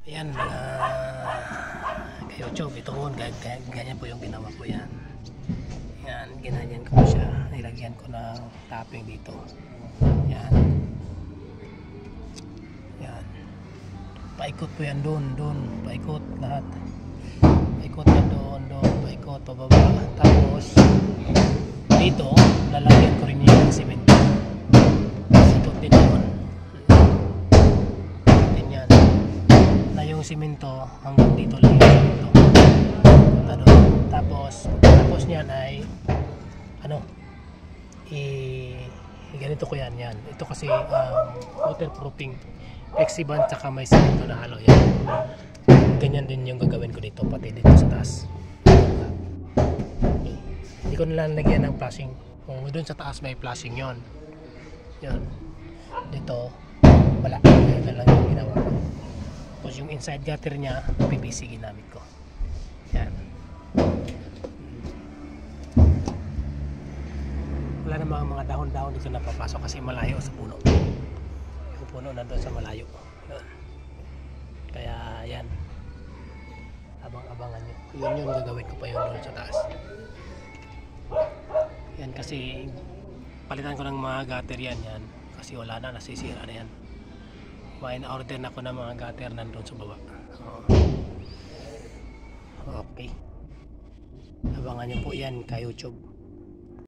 Ayan, kay YouTube, ito po, ganyan po yung ginawa ko yan. Yan, ginanyan ko siya. Nilagyan ko ng topping dito. Yan. Yan. Paikot po yan doon. Paikot lahat. Paikot yan doon. Paikot, pababa. Tapos, dito, lalagyan ko rin yung simento. Ikot din doon. Din yan. Na yung simento, hanggang dito lang yung simento. Tapos niyan ay ganito ko yan. Ito kasi waterproofing flexible tsaka may simento na halo yan. Ganyan din yung gagawin ko dito, pati dito sa taas. Hindi ko nilalagyan ng flashing. Kung doon sa taas may flashing yon. Yan. Dito wala. Yan lang yung ginawa ko. Tapos yung inside gutter niya, PVC ginamit ko. Yan. Wala namang mga dahon-dahon dito na papasok kasi malayo sa puno. Yung puno nandun sa malayo. Yun. Kaya yan. Abang-abangan nyo. Yun yung gagawin ko pa yun doon sa taas. Yan kasi palitan ko ng mga gutter yan. Kasi wala na, nasisira na yan. In-order na ko ng mga gutter nandun sa baba. Okay. Abangan nyo po yan kay YouTube.